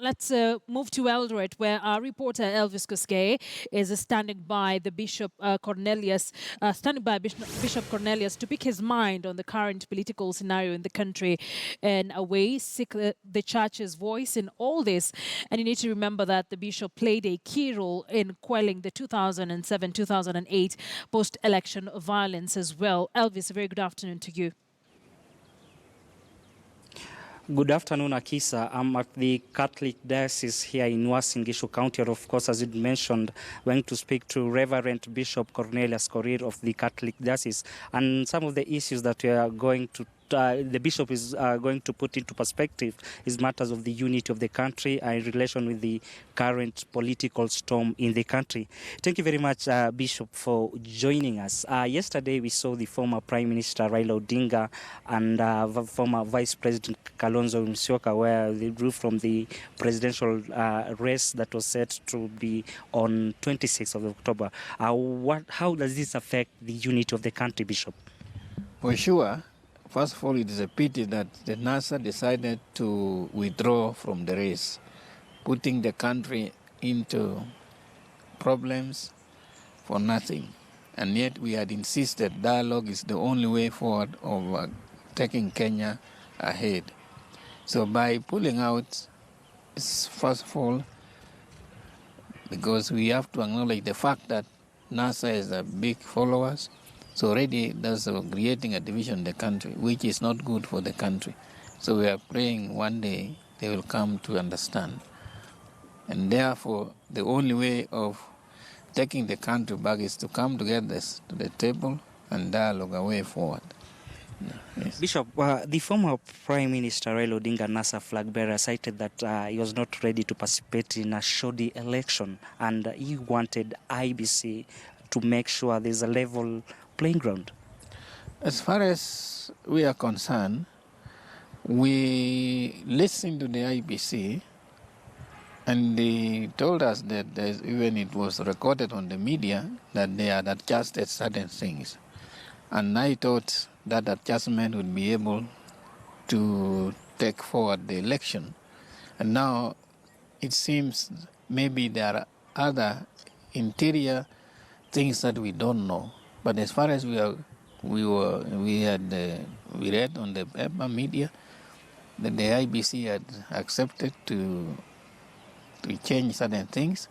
let's move to Eldoret, where our reporter Elvis Koskei is standing by the Bishop Bishop Cornelius to pick his mind on the current political scenario in the country, and a way seek the church's voice in all this. And you need to remember that the bishop played a key role in quelling the 2007-2008 post-election violence as well. Elvis, a very good afternoon to you. Good afternoon, Akisa. I'm at the Catholic Diocese here in Uasin Gishu County. Of course, as you mentioned, going to speak to Reverend Bishop Cornelius Korir of the Catholic Diocese. And some of the issues that we are going to the bishop is going to put into perspective is matters of the unity of the country in relation with the current political storm in the country. Thank you very much, Bishop, for joining us. Yesterday, we saw the former Prime Minister Raila Odinga and former Vice President Kalonzo Musyoka, where they drew from the presidential race that was set to be on 26th of October. How does this affect the unity of the country, Bishop? For sure. First of all, it is a pity that the NASA decided to withdraw from the race, putting the country into problems for nothing. And yet we had insisted dialogue is the only way forward of taking Kenya ahead. So by pulling out, first of all, because we have to acknowledge the fact that NASA is a big followers, so already that's creating a division in the country, which is not good for the country. So we are praying one day they will come to understand. And therefore, the only way of taking the country back is to come together to the table and dialogue a way forward. Yes. Bishop, the former Prime Minister Raila Odinga, NASA flag bearer, cited that he was not ready to participate in a shoddy election, and he wanted IBC to make sure there's a level playing ground. As far as we are concerned, we listened to the IBC and they told us that even it was recorded on the media that they had adjusted certain things. And I thought that adjustment would be able to take forward the election. And now it seems maybe there are other interior things that we don't know. But as far as we read on the paper media that the IBC had accepted to change certain things,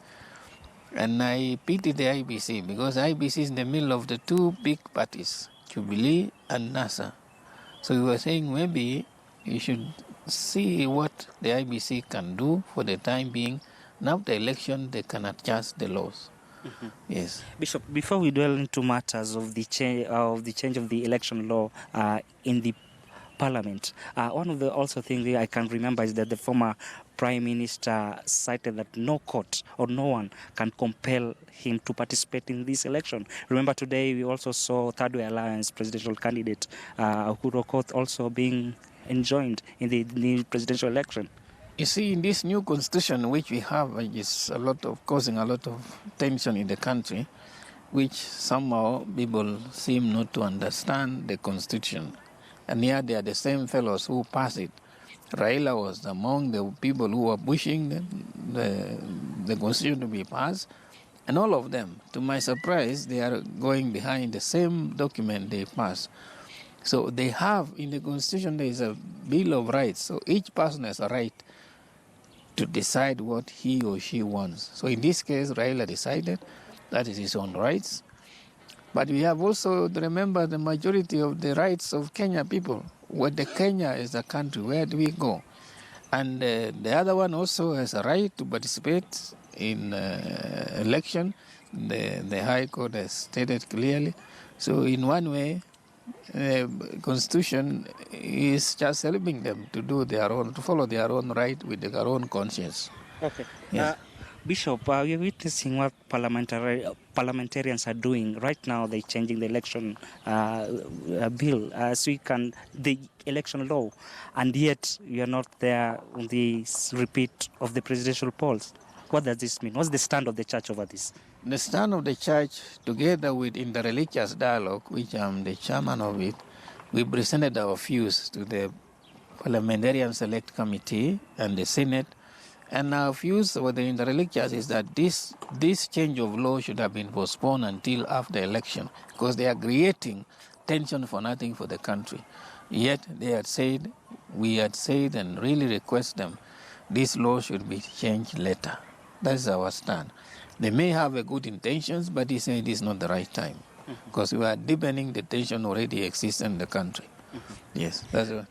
and I pity the IBC because IBC is in the middle of the two big parties, Jubilee and NASA. So we were saying maybe you should see what the IBC can do for the time being. Now the election, they can adjust the laws. Mm-hmm. Yes, Bishop. Before we dwell into matters of the change of the election law in the Parliament, one of the also things I can remember is that the former Prime Minister cited that no court or no one can compel him to participate in this election. Remember today we also saw Third Way Alliance presidential candidate Uhuru Okoth also being enjoined in the new presidential election. You see, in this new constitution which we have, which is causing a lot of tension in the country, which somehow people seem not to understand the constitution. And here they are the same fellows who passed it. Raila was among the people who were pushing the constitution to be passed. And all of them, to my surprise, they are going behind the same document they passed. So they have, in the constitution, there is a Bill of Rights. So each person has a right to decide what he or she wants. So in this case, Raila decided that is his own rights. But we have also to remember the majority of the rights of Kenya people. Where the Kenya is a country, where do we go? And the other one also has a right to participate in election. The High Court has stated clearly. So in one way, the Constitution is just helping them to follow their own right with their own conscience. Okay. Yes. Bishop, we are witnessing what parliamentarians are doing. Right now, they're changing the election bill the election law, and yet we are not there on the repeat of the presidential polls. What does this mean? What's the stand of the church over this? The stand of the church, together with Interreligious Dialogue, which I'm the chairman of it, we presented our views to the Parliamentarian Select Committee and the Senate, And our views with the interreligious is that this change of law should have been postponed until after election, because they are creating tension for nothing for the country. Yet they had said, we had said and really request them, this law should be changed later. That's our stand. They may have a good intentions, but they say it is not the right time, because we are deepening the tension already exists in the country. Yes, that's it.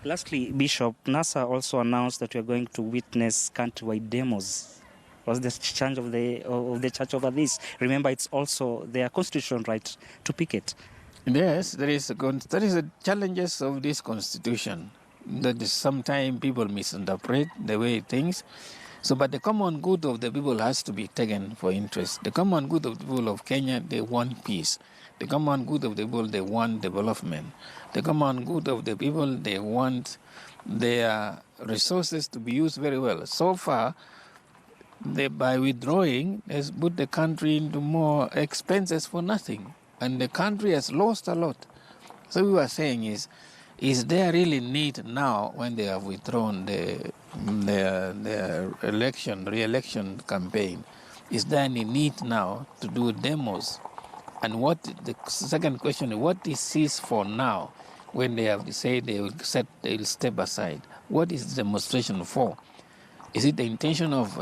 Lastly, Bishop, NASA also announced that we are going to witness countrywide demos. Was the church of the church over this? Remember, it's also their constitutional right to picket. Yes, there is a challenges of this constitution that is sometimes people misinterpret the way it thinks. So, but the common good of the people has to be taken for interest. The common good of the people of Kenya, they want peace. The common good of the people, they want development. The common good of the people, they want their resources to be used very well. So far, by withdrawing, has put the country into more expenses for nothing. And the country has lost a lot. So we were saying is there really need now, when they have withdrawn their re-election campaign, is there any need now to do demos? And what the second question is, what is this for now, when they have said they will step aside? What is the demonstration for? Is it the intention of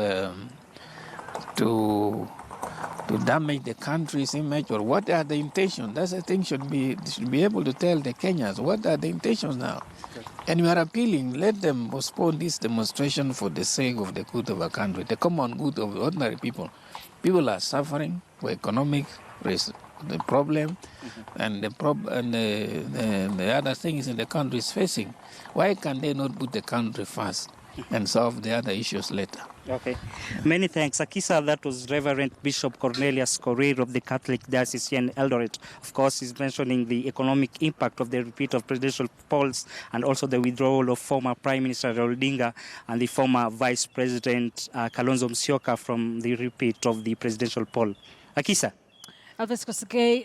to damage the country's image, or what are the intentions? That's the thing should be able to tell the Kenyans what are the intentions now. Okay. And we are appealing, let them postpone this demonstration for the sake of the good of our country, the common good of ordinary people. People are suffering for economic risk, the problem, and the other things in the country is facing. Why can they not put the country first and solve the other issues later? Okay. Many thanks. Akisa, that was Reverend Bishop Cornelius Korir of the Catholic Diocese here in Eldoret. Of course, he's mentioning the economic impact of the repeat of presidential polls and also the withdrawal of former Prime Minister Raila Odinga and the former Vice President Kalonzo Musyoka from the repeat of the presidential poll. Akisa. Elvis Kosgei.